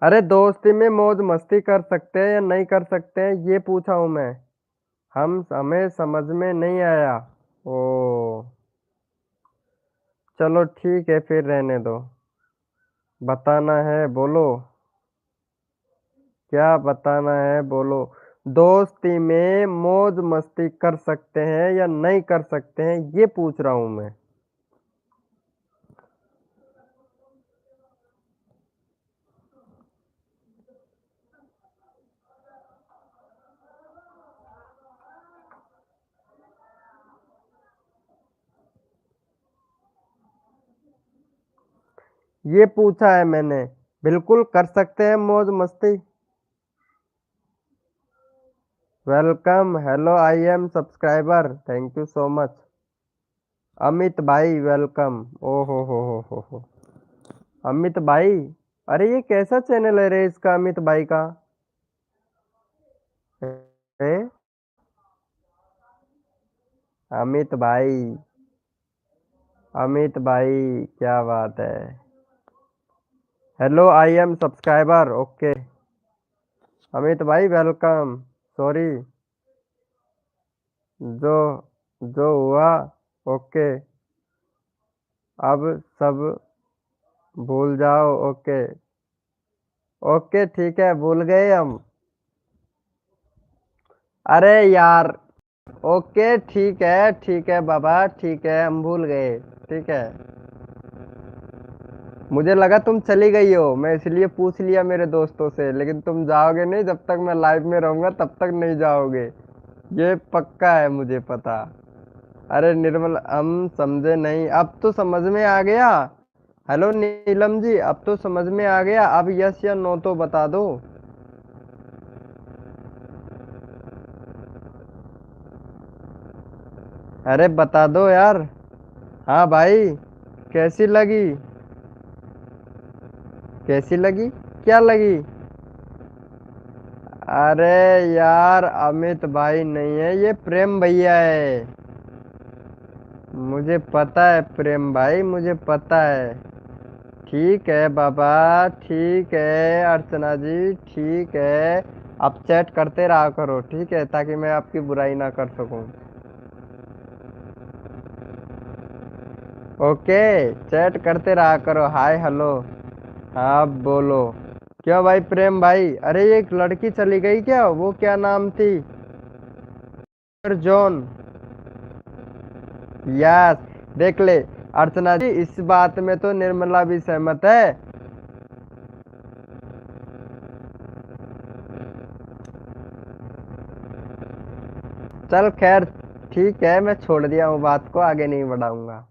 अरे दोस्ती में मौज मस्ती कर सकते हैं या नहीं कर सकते हैं, ये पूछा हूं मैं। हमें समझ में नहीं आया। ओ, चलो ठीक है फिर, रहने दो। बताना है बोलो। क्या बताना है बोलो। दोस्ती में मौज मस्ती कर सकते हैं या नहीं कर सकते हैं, ये पूछ रहा हूं मैं। ये पूछा है मैंने। बिल्कुल कर सकते हैं मौज मस्ती। Welcome, hello, I am subscriber, thank you so much. Amit भाई वेलकम। ओ हो। अमित भाई, अरे ये कैसा चैनल है रे इसका, अमित भाई का? ए? अमित भाई, अमित भाई, क्या बात है। Hello, I am subscriber, okay. Amit भाई वेलकम। सॉरी, जो जो हुआ, ओके। अब सब भूल जाओ, ओके। ओके ठीक है, भूल गए हम। अरे यार, ओके ठीक है बाबा, ठीक है, हम भूल गए। ठीक है, मुझे लगा तुम चली गई हो, मैं इसलिए पूछ लिया मेरे दोस्तों से, लेकिन तुम जाओगे नहीं, जब तक मैं लाइव में रहूंगा तब तक नहीं जाओगे, ये पक्का है, मुझे पता। अरे निर्मल, हम समझे नहीं, अब तो समझ में आ गया। हेलो नीलम जी, अब तो समझ में आ गया, अब यस या नो तो बता दो। अरे बता दो यार। हाँ भाई, कैसी लगी? कैसी लगी? क्या लगी? अरे यार, अमित भाई नहीं है, ये प्रेम भैया है। मुझे पता है प्रेम भाई, मुझे पता है। ठीक है बाबा, ठीक है अर्चना जी, ठीक है। आप चैट करते रहा करो, ठीक है, ताकि मैं आपकी बुराई ना कर सकूं। ओके, चैट करते रहा करो, हाय हेलो। हाँ बोलो। क्यों भाई प्रेम भाई, अरे ये एक लड़की चली गई क्या, वो क्या नाम थी? जॉन। यस, देख ले अर्चना जी, इस बात में तो निर्मला भी सहमत है। चल खैर, ठीक है, मैं छोड़ दिया हूँ बात को, आगे नहीं बढ़ाऊंगा।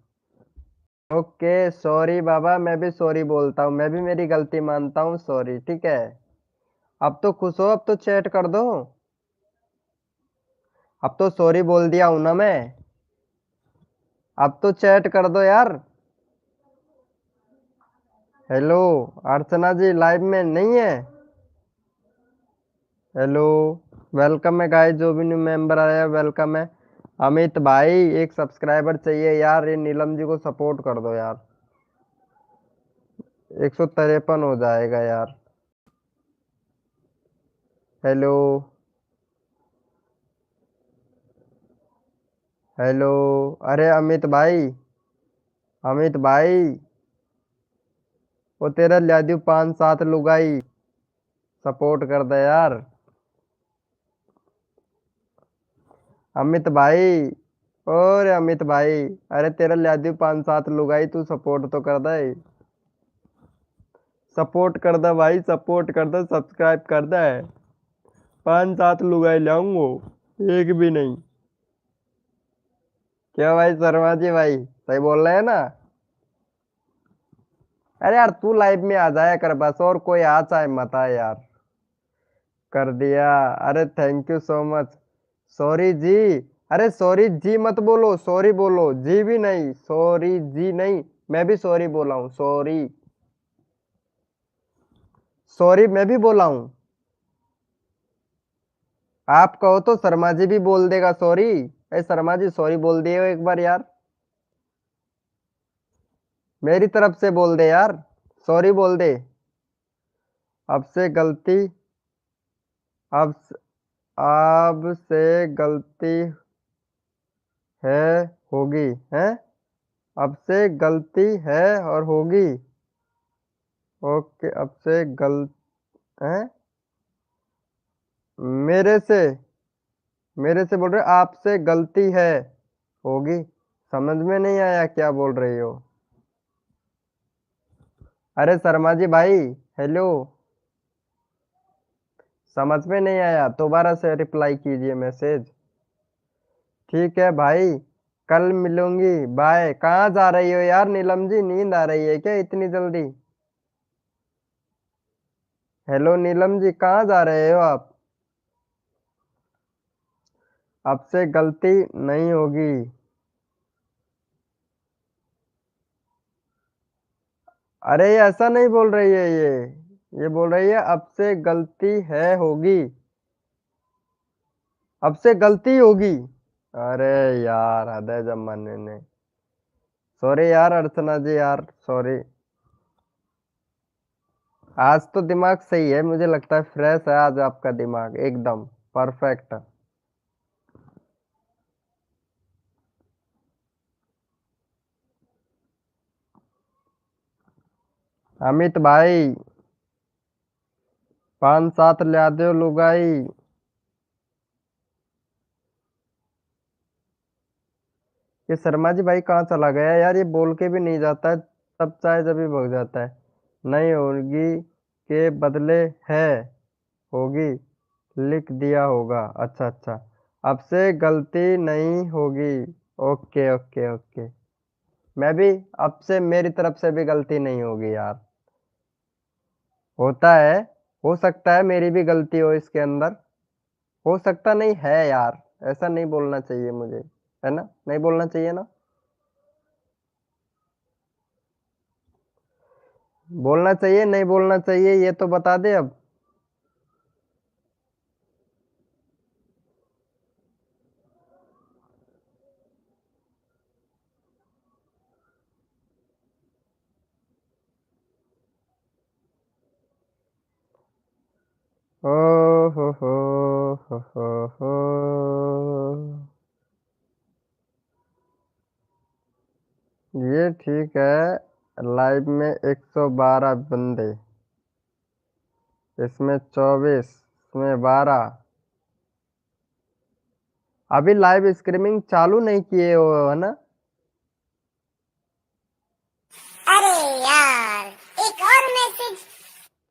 ओके सॉरी बाबा, मैं भी सॉरी बोलता हूँ, मैं भी मेरी गलती मानता हूँ, सॉरी, ठीक है। अब तो खुश हो, अब तो चैट कर दो। अब तो सॉरी बोल दिया हूं ना मैं। अब तो चैट कर दो यार। हेलो, अर्चना जी लाइव में नहीं है? हेलो, वेलकम है गाइस, जो भी न्यू मेंबर आया वेलकम है। अमित भाई, एक सब्सक्राइबर चाहिए यार, ये नीलम जी को सपोर्ट कर दो यार। 153 हो जाएगा यार। हेलो, हेलो, अरे अमित भाई, अमित भाई, वो तेरा ला दूं 5-7 लुगाई, सपोर्ट कर दे यार। अमित भाई, और अमित भाई, अरे तेरा ला दूं 5-7 लुगाई, तू सपोर्ट तो कर दे। सपोर्ट कर दे भाई, सपोर्ट कर दे, सब्सक्राइब कर दे। 5-7 लुगाई लाऊंगो, एक भी नहीं। क्या भाई शर्मा जी भाई, सही बोल रहे हैं ना? अरे यार तू लाइव में आ जाया कर बस, और कोई आ चाहे मत आ यार। कर दिया। अरे thank you so much. Sorry जी। अरे सॉरी जी मत बोलो, सॉरी बोलो, जी भी नहीं, सॉरी जी नहीं। मैं भी सॉरी बोला हूँ, सॉरी। सॉरी मैं भी बोला हूँ। आप कहो तो शर्मा जी भी बोल देगा सॉरी। अरे शर्मा जी सॉरी बोल दिए हो एक बार यार। मेरी तरफ से बोल दे यार, सॉरी बोल दे। अब से गलती, अब अब से गलती है, होगी, है। अब से गलती है और होगी। ओके, अब से है। मेरे से, मेरे से बोल रहे हो, आपसे गलती है, होगी। समझ में नहीं आया क्या बोल रही हो? अरे शर्मा जी भाई, हेलो। समझ में नहीं आया, दोबारा से रिप्लाई कीजिए मैसेज। ठीक है भाई, कल मिलूंगी, बाय। कहाँ जा रही हो यार नीलम जी, नींद आ रही है क्या इतनी जल्दी? हेलो नीलम जी, कहाँ जा रहे हो आप? अब से गलती नहीं होगी। अरे ये ऐसा नहीं बोल रही है ये बोल रही है अब से गलती है, होगी। अब से गलती होगी। अरे यार हद है जमाने ने। सॉरी यार अर्चना जी यार, सॉरी। आज तो दिमाग सही है, मुझे लगता है फ्रेश है आज आपका दिमाग, एकदम परफेक्ट। अमित भाई, 5-7 ला दो लुगाई। ये शर्मा जी भाई कहाँ चला गया यार, ये बोल के भी नहीं जाता है, तब चाहे जब भी भग जाता है। नहीं होगी के बदले है, होगी, लिख दिया होगा। अच्छा अच्छा, अब से गलती नहीं होगी। Okay okay okay. मैं भी, अब से मेरी तरफ से भी गलती नहीं होगी यार। होता है, हो सकता है मेरी भी गलती हो इसके अंदर। हो सकता नहीं है यार, ऐसा नहीं बोलना चाहिए मुझे, है ना, नहीं बोलना चाहिए ना। बोलना चाहिए नहीं बोलना चाहिए ये तो बता दे अब। ओ हो। ये ठीक है, लाइव में 112 बंदे, इसमें 24, इसमें 12। अभी लाइव स्ट्रीमिंग चालू नहीं किए हो, है ना? अरे यार, एक और मैसेज।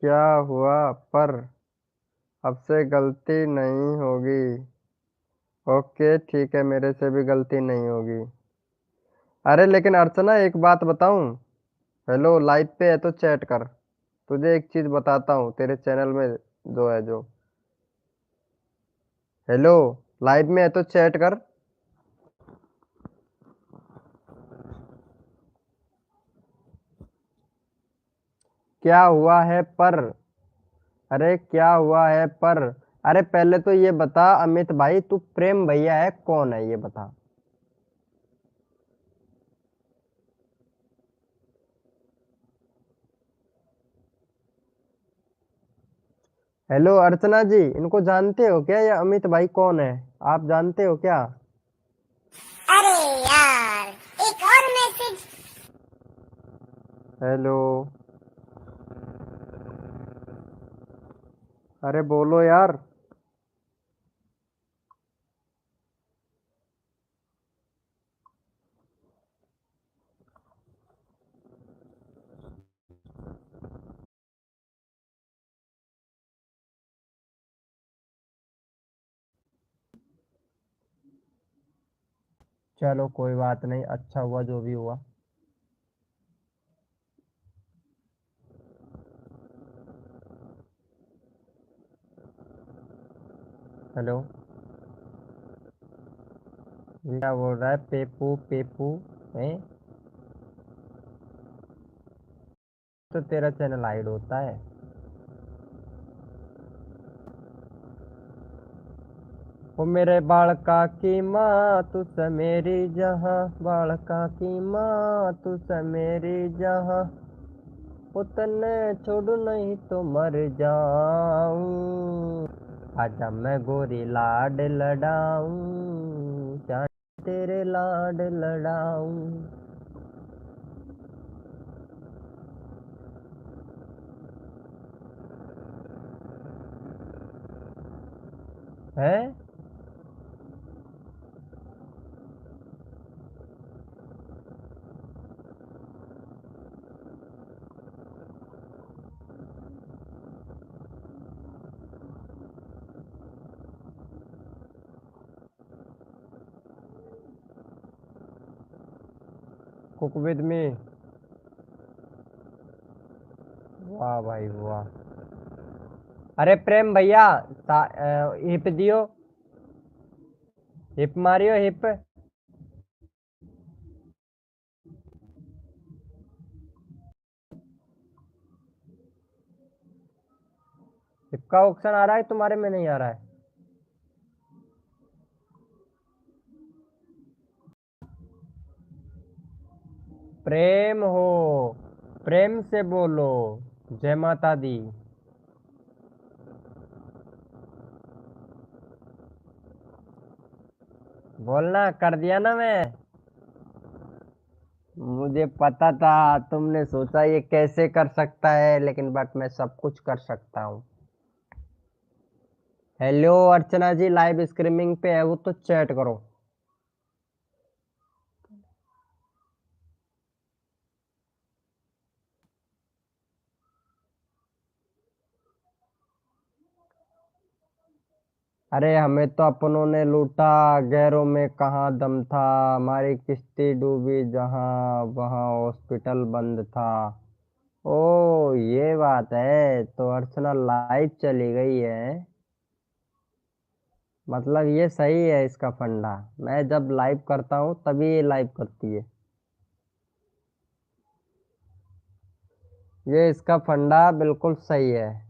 क्या हुआ पर? अब से गलती नहीं होगी। ओके ठीक है, मेरे से भी गलती नहीं होगी। अरे लेकिन अर्चना एक बात बताऊं? हेलो, लाइव पे है तो चैट कर। तुझे एक चीज बताता हूँ तेरे चैनल में जो है जो। हेलो, लाइव में है तो चैट कर। क्या हुआ है पर? अरे क्या हुआ है पर? अरे पहले तो ये बता अमित भाई, तू प्रेम भैया है कौन है ये बता। हेलो अर्चना जी, इनको जानते हो क्या, ये अमित भाई कौन है? आप जानते हो क्या? अरे यार, एक और मैसेज। हेलो, अरे बोलो यार। चलो कोई बात नहीं, अच्छा हुआ जो भी हुआ। हेलो। क्या बोल रहा है पेपू पेपू? है तो तेरा चैनल हाइड होता है। ओ मेरे बालका की माँ तू स मेरी जहाँ, बालका की माँ तू स मेरी जहाँ, उतने छोड़ू नहीं तो मर जाऊं, आजा मैं गोरी लाड लड़ाऊं, जान तेरे लाड लड़ाऊं। है कुक विद मी। वाह भाई वाह। अरे प्रेम भैया, हिप दियो, हिप मारियो हिप। हिप का ऑप्शन आ रहा है तुम्हारे में, नहीं आ रहा है? प्रेम हो, प्रेम से बोलो। जय माता दी। बोलना, कर दिया ना मैं। मुझे पता था तुमने सोचा ये कैसे कर सकता है, लेकिन बट मैं सब कुछ कर सकता हूँ। हेलो अर्चना जी, लाइव स्ट्रीमिंग पे है वो, तो चैट करो। अरे हमें तो अपनों ने लूटा, गैरों में कहाँ दम था, हमारी किश्ती डूबी जहाँ वहाँ हॉस्पिटल बंद था। ओ ये बात है, तो अर्चना लाइव चली गई है। मतलब ये सही है इसका फंडा। मैं जब लाइव करता हूँ तभी ये लाइव करती है। ये इसका फंडा बिल्कुल सही है।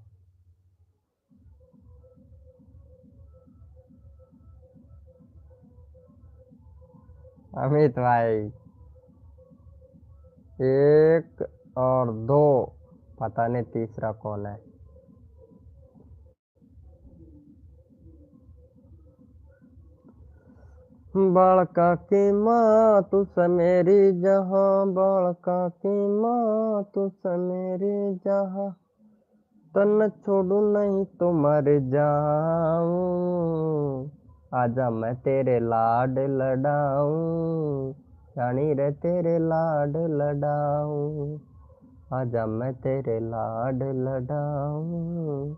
अमित भाई, एक और दो, पता नहीं तीसरा कौन है। बालका की माँ तू स मेरी जहाँ, बालका की माँ तू स मेरी जहाँ, तन छोड़ू नहीं तो मर जाऊं, आजा मैं तेरे लाड लड़ाऊं, रानी रे तेरे लाड लड़ाऊं, आजा मैं तेरे लाड लड़ाऊं।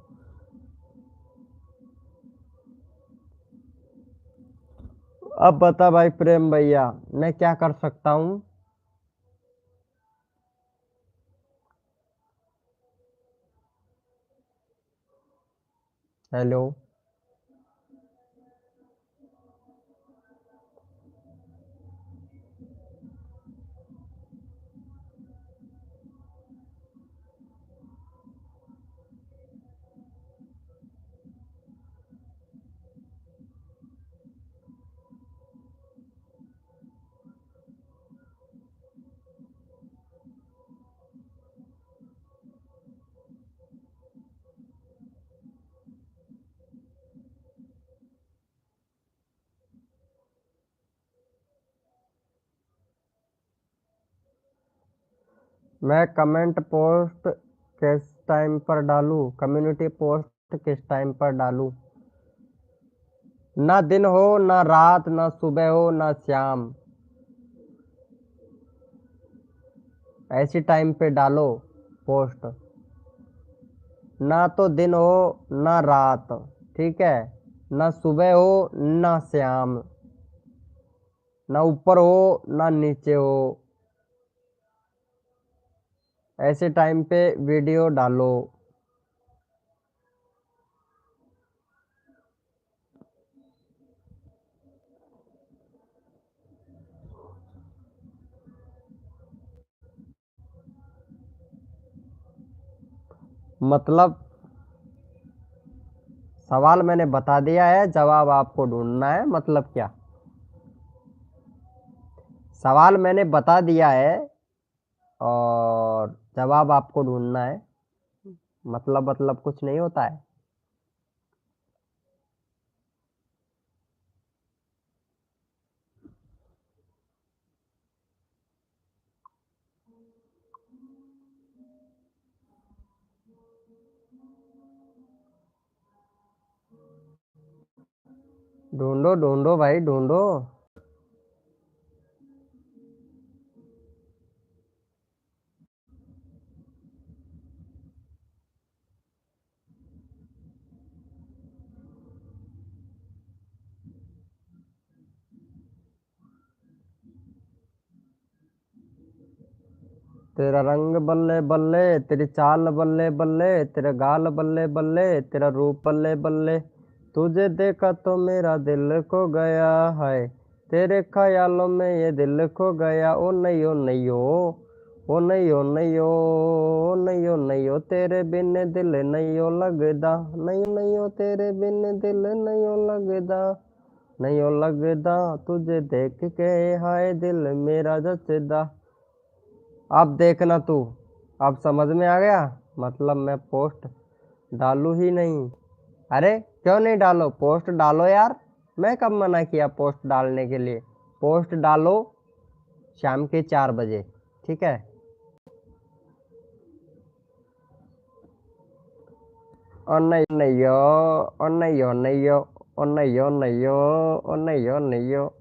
अब बता भाई प्रेम भैया, मैं क्या कर सकता हूँ? हेलो। मैं कमेंट पोस्ट किस टाइम पर डालूं? कम्युनिटी पोस्ट तो किस टाइम पर डालूं? ना दिन हो ना रात, ना सुबह हो ना शाम, ऐसी टाइम पे डालो पोस्ट। ना तो दिन हो ना रात, ठीक है, ना सुबह हो ना शाम, ना ऊपर हो ना नीचे हो, ऐसे टाइम पे वीडियो डालो। मतलब सवाल मैंने बता दिया है, जवाब आपको ढूंढना है, मतलब क्या? सवाल मैंने बता दिया है और जवाब आपको ढूंढना है। मतलब कुछ नहीं होता है। ढूंढो ढूंढो भाई ढूंढो। तेरा रंग बल्ले बल्ले, तेरी चाल बल्ले बल्ले, तेरा गाल बल्ले बल्ले, तेरा रूप बल्ले बल्ले, तुझे देखा तो मेरा दिल खो गया है, तेरे ख्यालों में ये दिल खो गया। ओ नहीं ओ नहीं ओ नहीं ओ नहीं ओ नहीं ओ नहीं ओ, तेरे बिन दिल नहीं ओ लगदा, नहीं ओ तेरे बिन दिल नहीं ओ लगदा, नहीं ओ लगदा, तुझे देख के हाय दिल मेरा जचदा। अब देखना तू, अब समझ में आ गया? मतलब मैं पोस्ट डालू ही नहीं। अरे क्यों नहीं डालो, पोस्ट डालो यार। मैं कब मना किया पोस्ट डालने के लिए? पोस्ट डालो शाम के 4 बजे, ठीक है? और नहीं नहीं हो, और नहीं हो नहीं हो, और नहीं हो नहीं हो, और नहीं हो नहीं हो।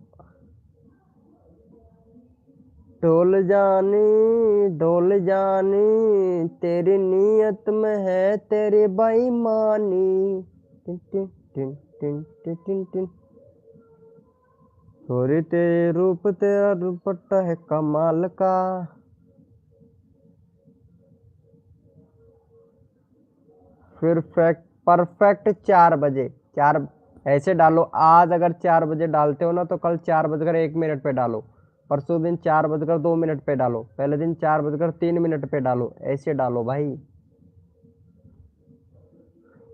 डोल जानी तेरी नीयत में है तेरी बेईमानी। Tin tin tin tin tin tin tin. छोरी तेरे रूप, तेरा दुपट्टा है कमाल का। फिर परफेक्ट 4 बजे। चार ऐसे डालो, आज अगर 4 बजे डालते हो ना तो कल 4 बजकर 1 मिनट पे डालो, परसों दिन 4 बजकर 2 मिनट पे डालो, पहले दिन 4 बजकर 3 मिनट पे डालो, ऐसे डालो भाई।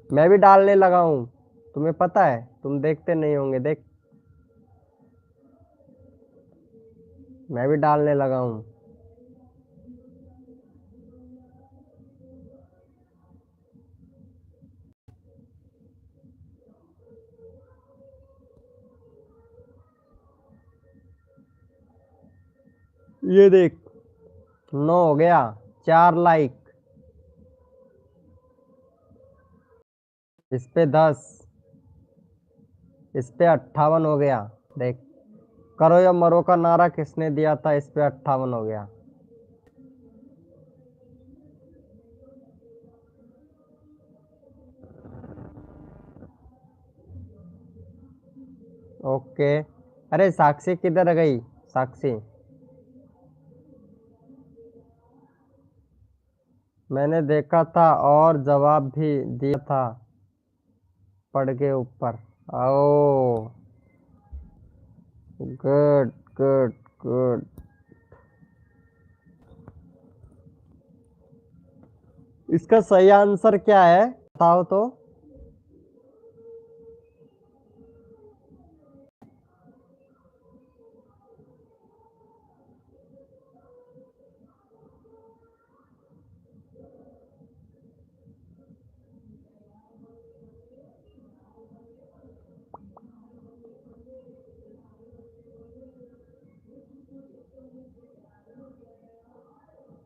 मैं भी डालने लगा हूँ, तुम्हें पता है, तुम देखते नहीं होंगे, देख मैं भी डालने लगा हूँ। ये देख, 9 हो गया, 4 लाइक, इस पे 10, इस पे 58 हो गया। देख, करो या मरो का नारा किसने दिया था, इस पे 58 हो गया। ओके। अरे साक्षी किधर गई? साक्षी, मैंने देखा था और जवाब भी दिया था पढ़ के ऊपर। ओ, गुड गुड गुड। इसका सही आंसर क्या है बताओ तो?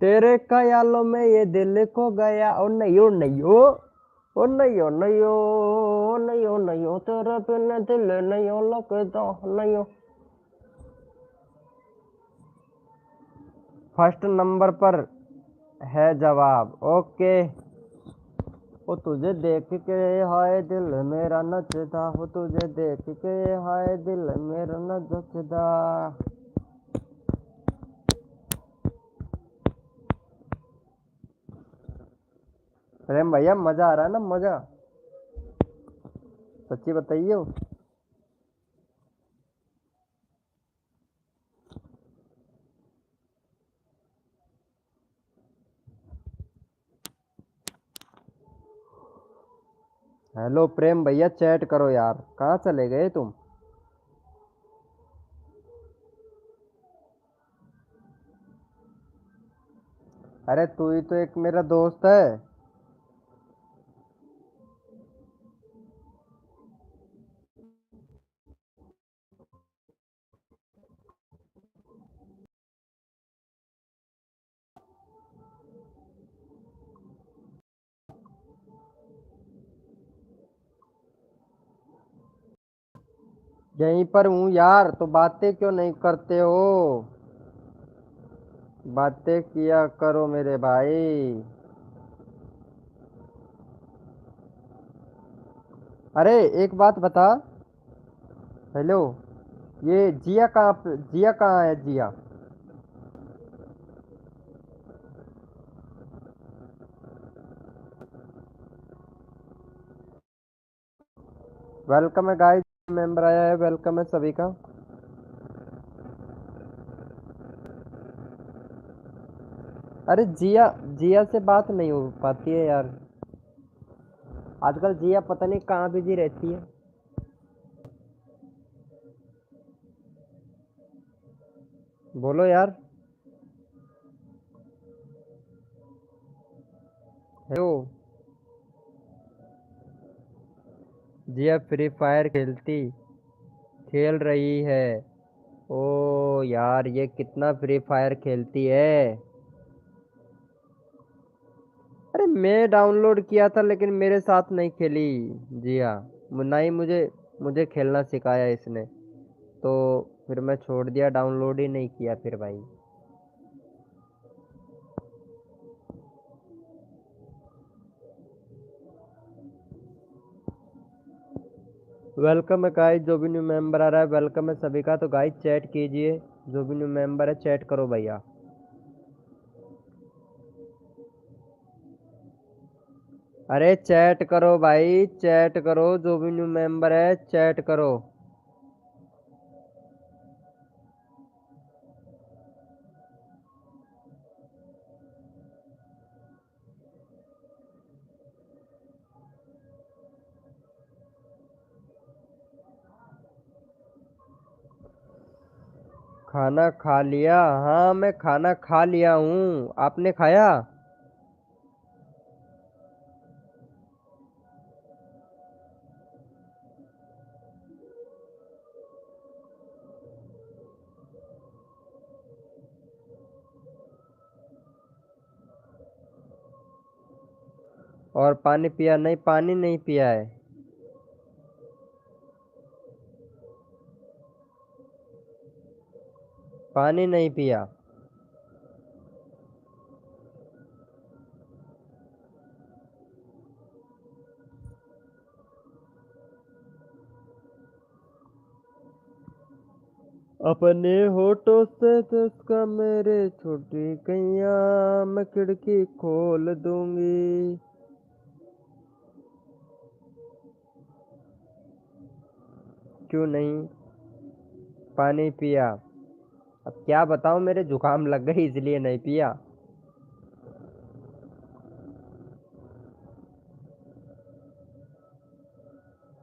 तेरे ख्यालों में ये दिल खो गया। और नहीं ओ नहीं ओ, ओ नहीं ओ नहीं ओ नहीं ओ नहीं ओ तेरे बिन दिल नहीं ओ लगता नहीं ओ। फर्स्ट नंबर पर है जवाब। ओके। वो तुझे देख के हाय दिल मेरा नचदा, हो तुझे देख के हाय दिल मेरा नचदा। प्रेम भैया मजा आ रहा है ना, मजा? सच्ची बताइए। हेलो प्रेम भैया, चैट करो यार, कहाँ चले गए तुम? अरे तू ही तो एक मेरा दोस्त है। यहीं पर हूँ यार, तो बातें क्यों नहीं करते हो? बातें किया करो मेरे भाई। अरे एक बात बता। हेलो। ये जिया कहाँ है जिया? वेलकम है गाइस, मेंबर आया है, वेलकम है सभी का। अरे जिया, जिया से बात नहीं हो पाती है यार। आजकल जिया पता नहीं कहाँ बिजी रहती है। बोलो यार। हेलो। जिया फ्री फायर खेल रही है। ओ यार, ये कितना फ्री फायर खेलती है। अरे मैं डाउनलोड किया था लेकिन मेरे साथ नहीं खेली। जी हाँ, ना ही मुझे खेलना सिखाया इसने। तो फिर मैं छोड़ दिया, डाउनलोड ही नहीं किया फिर भाई। वेलकम है गाइस, जो भी न्यू मेंबर आ रहा है वेलकम है सभी का। तो गाइस चैट कीजिए, जो भी न्यू मेंबर है चैट करो भैया। अरे चैट करो भाई, चैट करो, जो भी न्यू मेंबर है चैट करो। खाना खा लिया? हाँ मैं खाना खा लिया हूँ, आपने खाया? और पानी पिया? नहीं, पानी नहीं पिया है। पानी नहीं पिया। अपने होठों से जिसका मेरे छोटी कैया, मैं खिड़की खोल दूंगी। क्यों नहीं? पानी पिया। अब क्या बताऊं, मेरे जुकाम लग गई इसलिए नहीं पिया।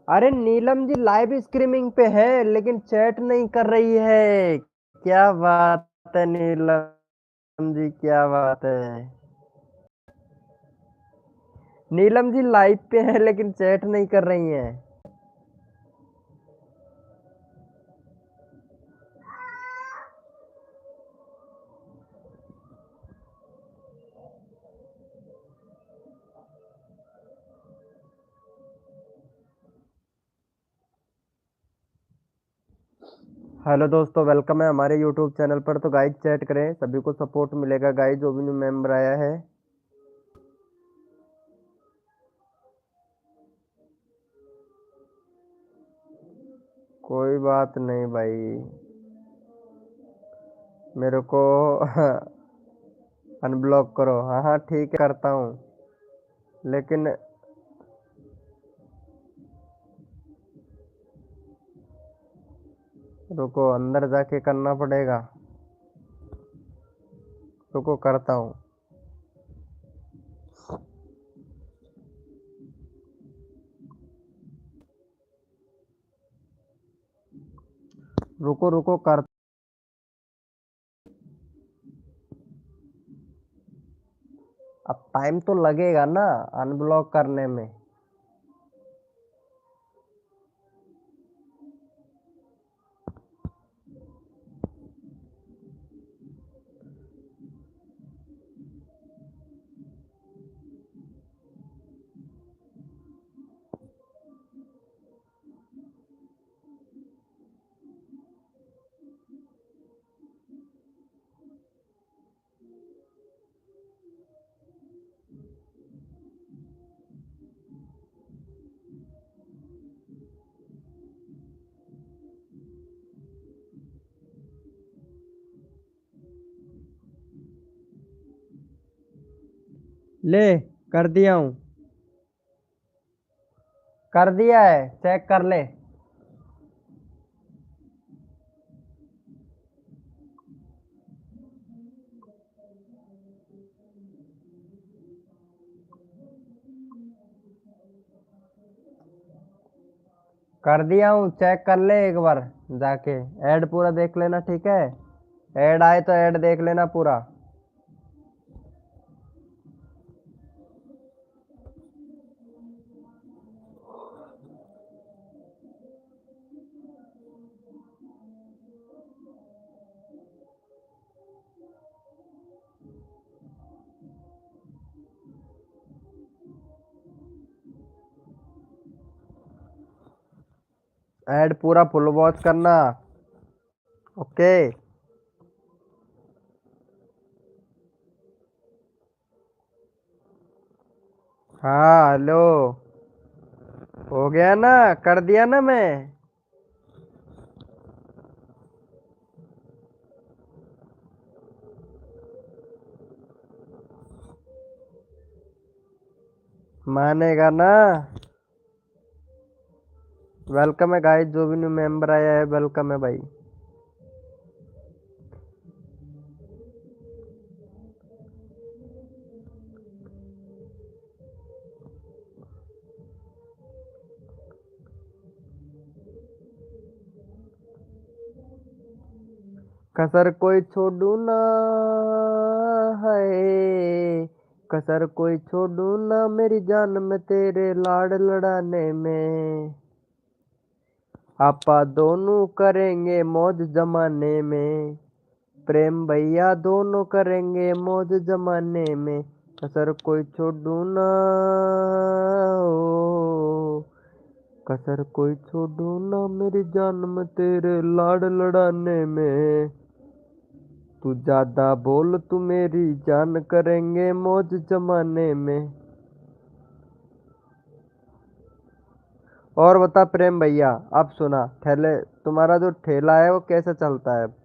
अरे नीलम जी लाइव स्ट्रीमिंग पे है लेकिन चैट नहीं कर रही है। क्या बात है नीलम जी, क्या बात है? नीलम जी लाइव पे है लेकिन चैट नहीं कर रही हैं। हेलो दोस्तों, वेलकम है हमारे यूट्यूब चैनल पर। तो गाइज चैट करें, सभी को सपोर्ट मिलेगा गाइज, जो भी न्यू मेंबर आया है। कोई बात नहीं भाई, मेरे को अनब्लॉक करो। हाँ हाँ ठीक है, करता हूँ। लेकिन रुको, अंदर जाके करना पड़ेगा। रुको, करता हूँ। रुको रुको कर। अब टाइम तो लगेगा ना अनब्लॉक करने में। ले, कर दिया हूँ। कर दिया है, चेक कर ले। कर दिया हूँ, चेक कर ले एक बार जाके। ऐड पूरा देख लेना, ठीक है। ऐड आए तो ऐड देख लेना पूरा। ऐड पूरा फुल वॉच करना। ओके। हाँ हेलो, हो गया ना, कर दिया ना मैं। मानेगा ना। वेलकम है गाइस, जो भी न्यू मेंबर आया है वेलकम है भाई। कसर कोई छोड़ू ना है, कसर कोई छोड़ू ना मेरी जान में तेरे लाड़ लड़ाने में। आपा दोनों करेंगे मौज जमाने में, प्रेम भैया दोनों करेंगे मौज जमाने में। कसर कोई छोड़ू ना हो, कसर कोई छोड़ू ना मेरी जान में तेरे लाड़ लड़ाने में। तू ज्यादा बोल तू मेरी जान, करेंगे मौज जमाने में। और बता प्रेम भैया, अब सुना, ठेले तुम्हारा जो ठेला है वो कैसे चलता है।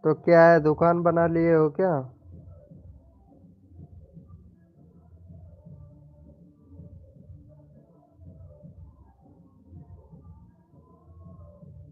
तो क्या है, दुकान बना लिए हो क्या?